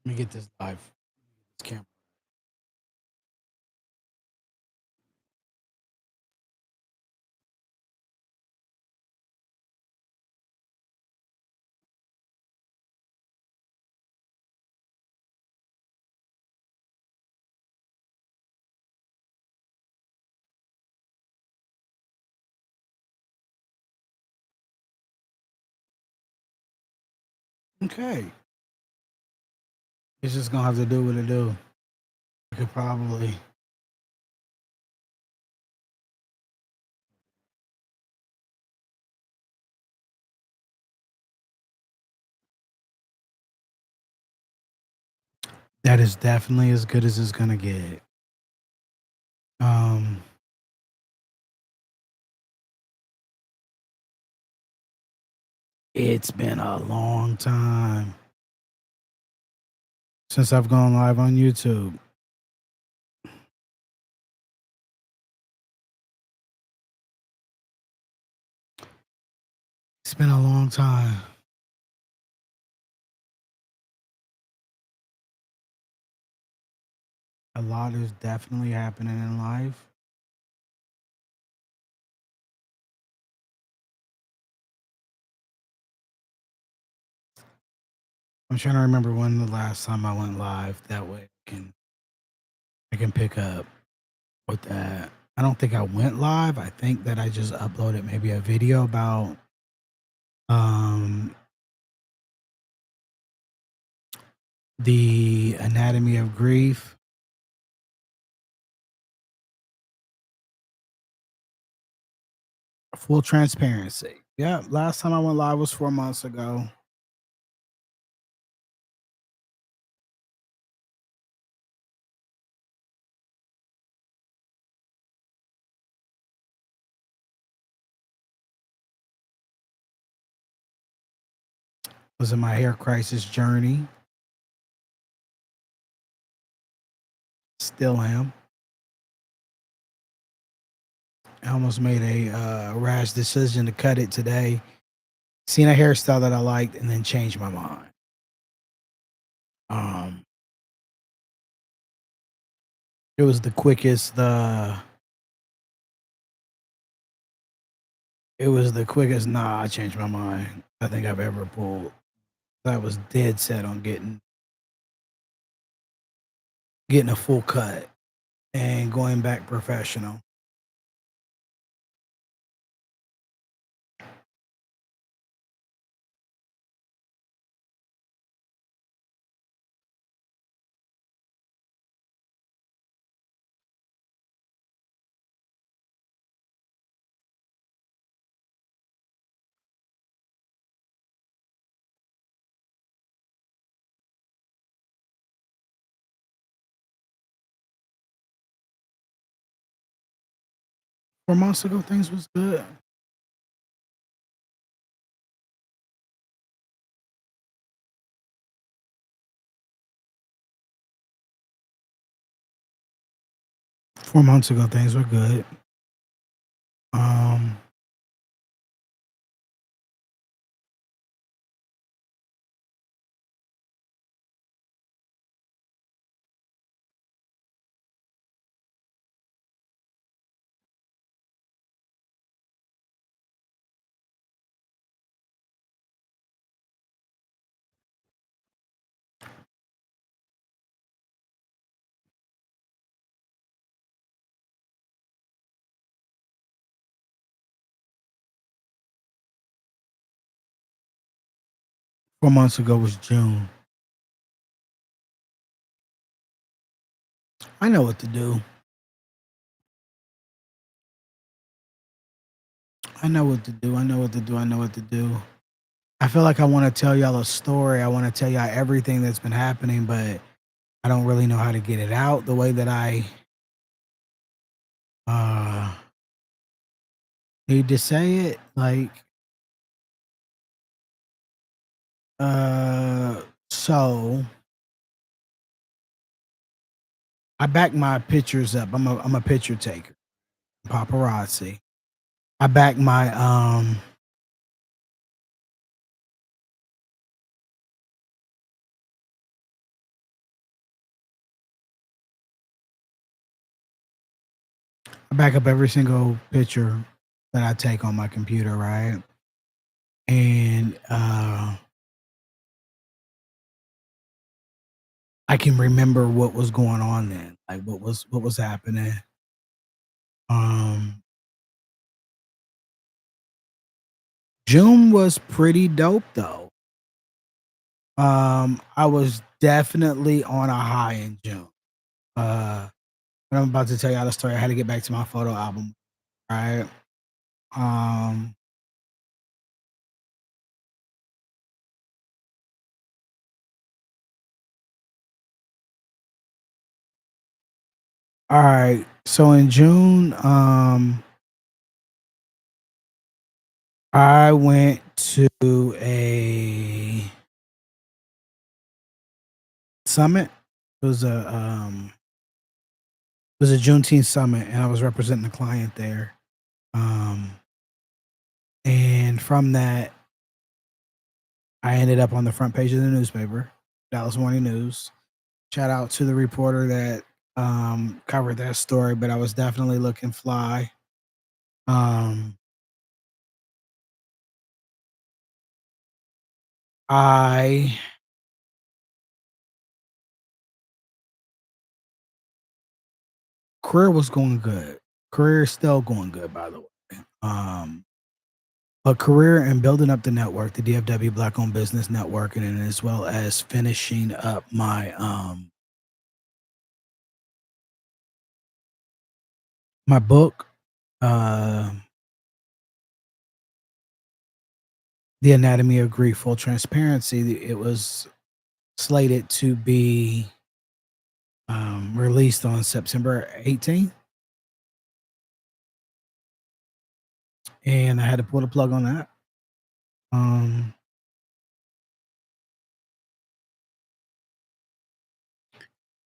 Let me get this live. This camera. Okay. It's just gonna have to do what it do. I could probably. That is definitely as good as it's gonna get. Um, it's been a long time since I've gone live on YouTube. It's been a long time. A lot is definitely happening in life. I'm trying to remember when the last time I went live. That way I can pick up with that. I don't think I went live. I think that I just uploaded maybe a video about um the anatomy of grief. Full transparency. Yeah, last time I went live was 4 months ago. Was in my hair crisis journey. Still am. I almost made a rash decision to cut it today. Seen a hairstyle that I liked and then changed my mind. Um, it was the quickest. It was the quickest. Nah, I changed my mind. I think I've ever pulled. I was dead set on getting a full cut and going back professional. 4 months ago, things was good. 4 months ago, things were good. Um, 4 months ago was June. I know what to do. I know what to do. I know what to do. I know what to do. I feel like I want to tell y'all a story. I want to tell y'all everything that's been happening, but I don't really know how to get it out the way that I uh need to say it. Like so I back my pictures up. I'm a picture taker. Paparazzi. I back my I back up every single picture that I take on my computer, right? And I can remember what was going on then, like what was happening. Um, June was pretty dope though. I was definitely on a high in June. Uh, and I'm about to tell y'all the story. I had to get back to my photo album, right? Um, all right. So in June, I went to a summit. It was a Juneteenth summit, and I was representing the client there. Um, and from that, I ended up on the front page of the newspaper, Dallas Morning News. Shout out to the reporter that covered that story, but I was definitely looking fly. Um, I career was going good. Career is still going good, by the way. Um, a career in building up the network, the DFW Black Owned Business Network, and as well as finishing up my book, uh, The Anatomy of Grief, Full Transparency. It was slated to be released on September 18th, and I had to pull the plug on that. Um,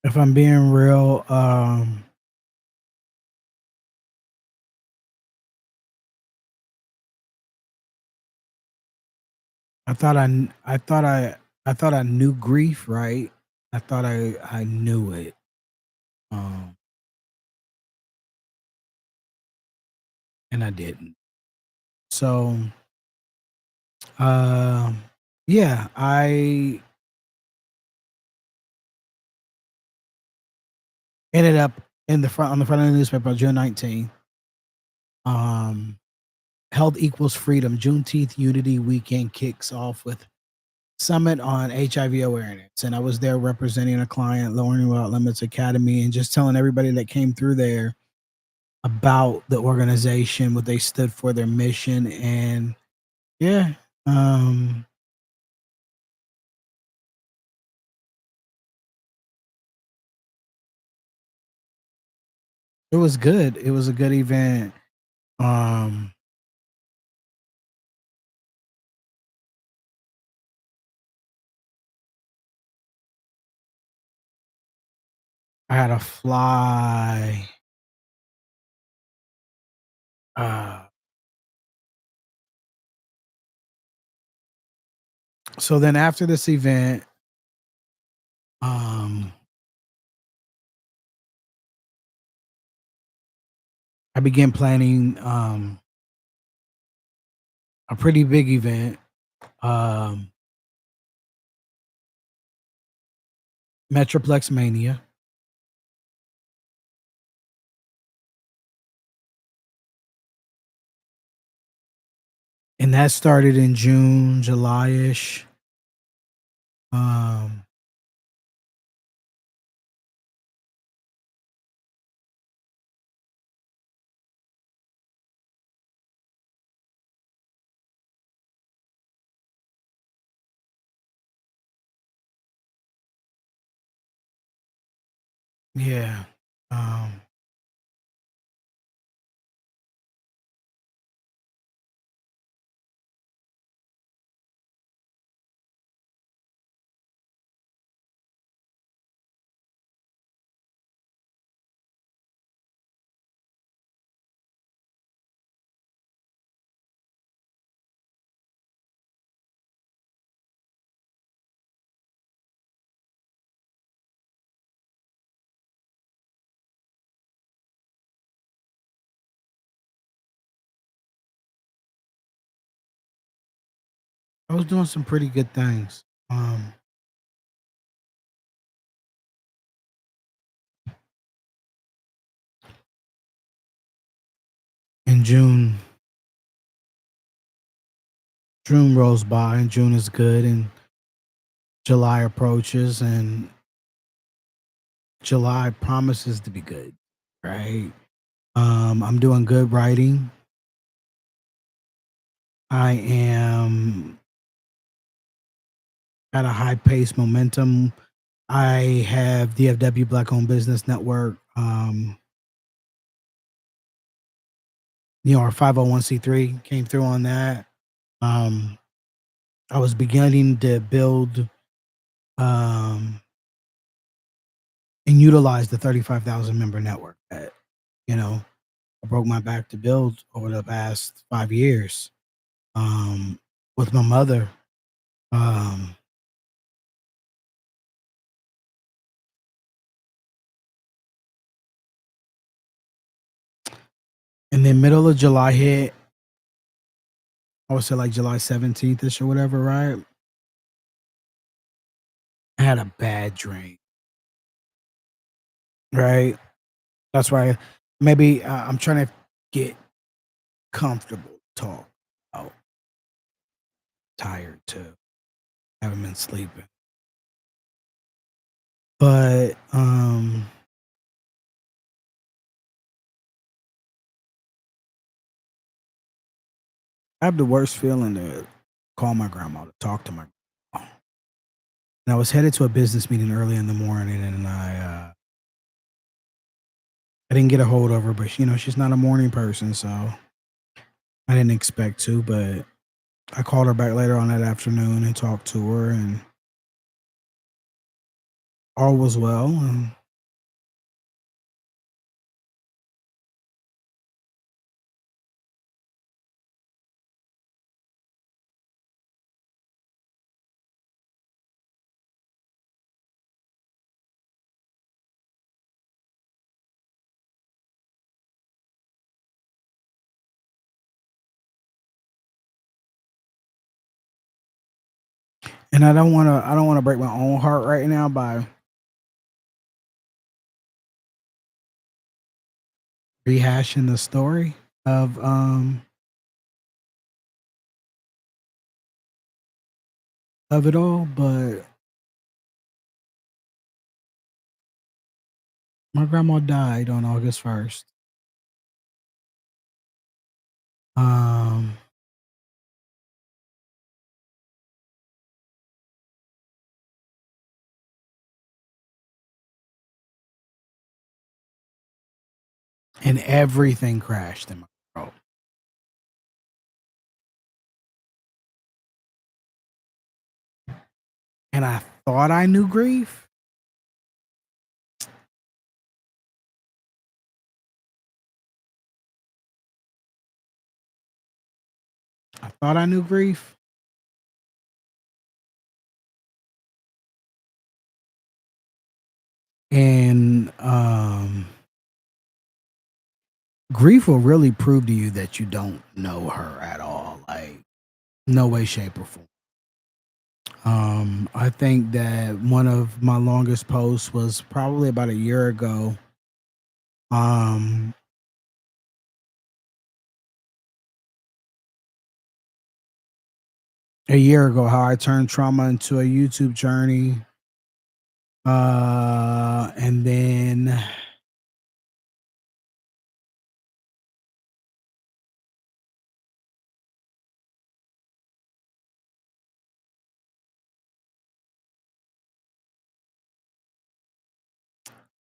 if I'm being real, I thought I thought I thought I knew grief, right? I thought I knew it, um, and I didn't. So, um, yeah, I ended up in the front on the front of the newspaper on June 19th. Um, Health equals freedom. Juneteenth Unity Weekend kicks off with summit on HIV awareness, and I was there representing a client, Lowering Without Limits Academy, and just telling everybody that came through there about the organization, what they stood for, their mission, and yeah, um, it was good. It was a good event. Um, I had to fly. Uh, so then after this event, um, I began planning a pretty big event, um, Metroplex Mania, and that started in June, July ish. Um, yeah. Um, I was doing some pretty good things. In June rolls by, and June is good, and July approaches, and July promises to be good, right? I'm doing good writing. I am at a high pace momentum. I have DFW Black Owned Business Network. Our 501(c)(3) came through on that. Um, I was beginning to build um, and utilize the 35,000 member network that, you know, I broke my back to build over the past 5 years with my mother. Um, and then middle of July hit, I would say like July 17th ish or whatever, right? I had a bad dream, right? That's why maybe I'm trying to get comfortable to talk out. Tired too. Haven't been sleeping. But I have the worst feeling to call my grandma, to talk to my grandma. And I was headed to a business meeting early in the morning, and I didn't get a hold of her, but she's not a morning person, so I didn't expect to. But I called her back later on that afternoon and talked to her, and all was well. And I don't wanna break my own heart right now by rehashing the story of it all, but my grandma died on August 1st. Um, and everything crashed in my world. And I thought I knew grief. I thought I knew grief. And grief will really prove to you that you don't know her at all. Like, no way, shape, or form. I think that one of my longest posts was probably about a year ago. Um, a year ago, how I turned trauma into a YouTube journey.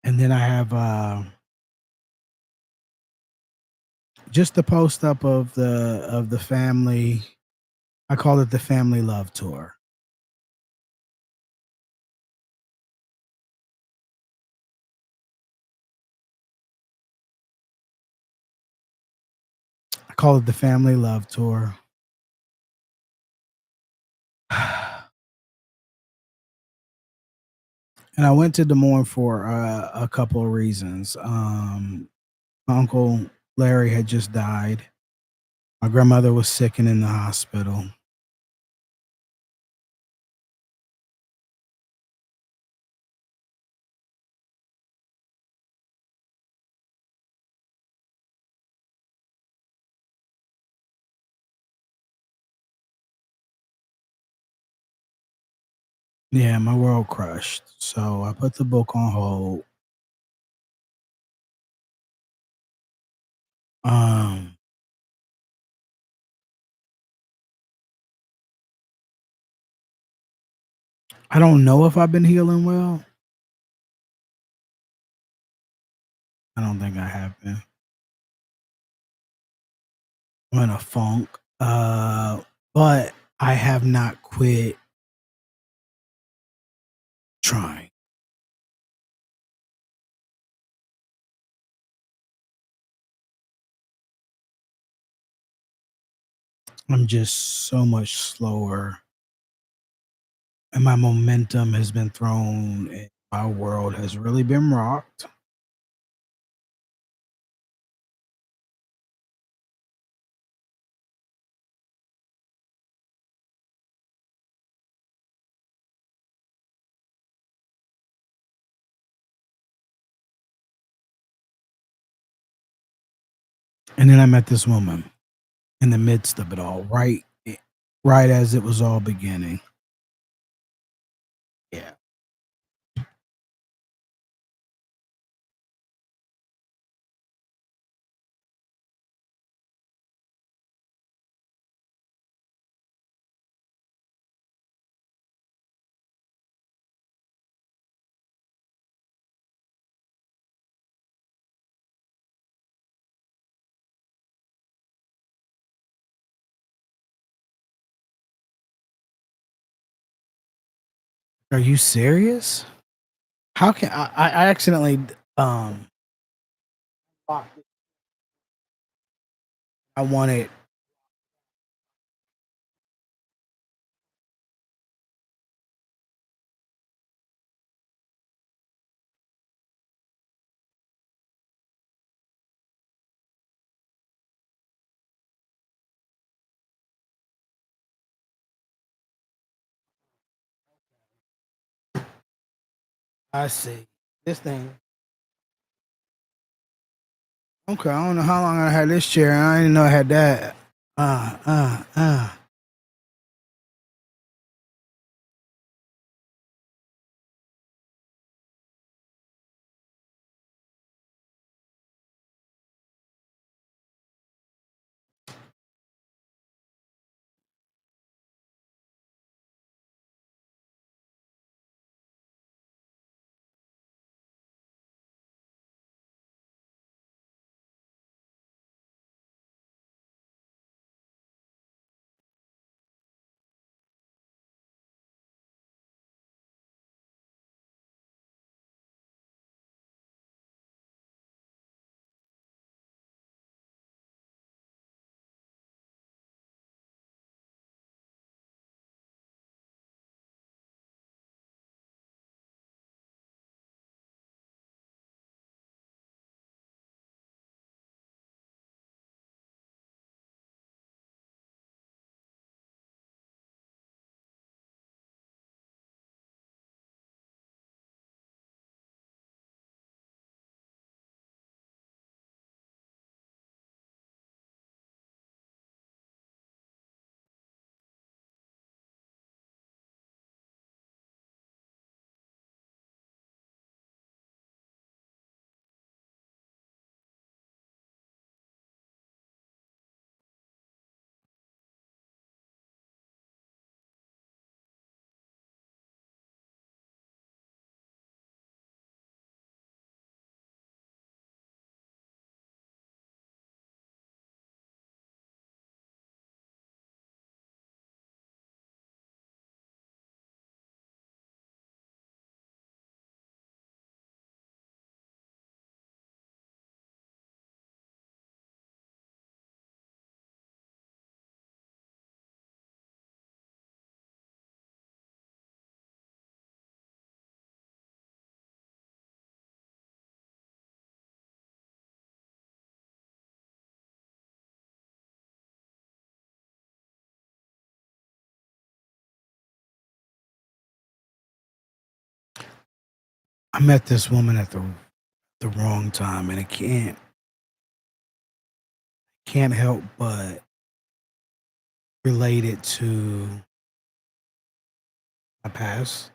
And then I have just the post up of the family. I call it the family love tour. I call it the family love tour. And I went to Des Moines for a couple of reasons. My uncle Larry had just died. My grandmother was sick and in the hospital. Yeah, my world crushed. So I put the book on hold. Um, I don't know if I've been healing well. I don't think I have been. I'm in a funk. But I have not quit trying. I'm just so much slower, and my momentum has been thrown. And my world has really been rocked. And then I met this woman in the midst of it all, right as it was all beginning. Yeah. Are you serious? How can I accidentally um I wanted I see. This thing. Okay, I don't know how long I had this chair. I didn't know I had that. Uh, uh, uh. I met this woman at the wrong time, and I can't help but relate it to my past.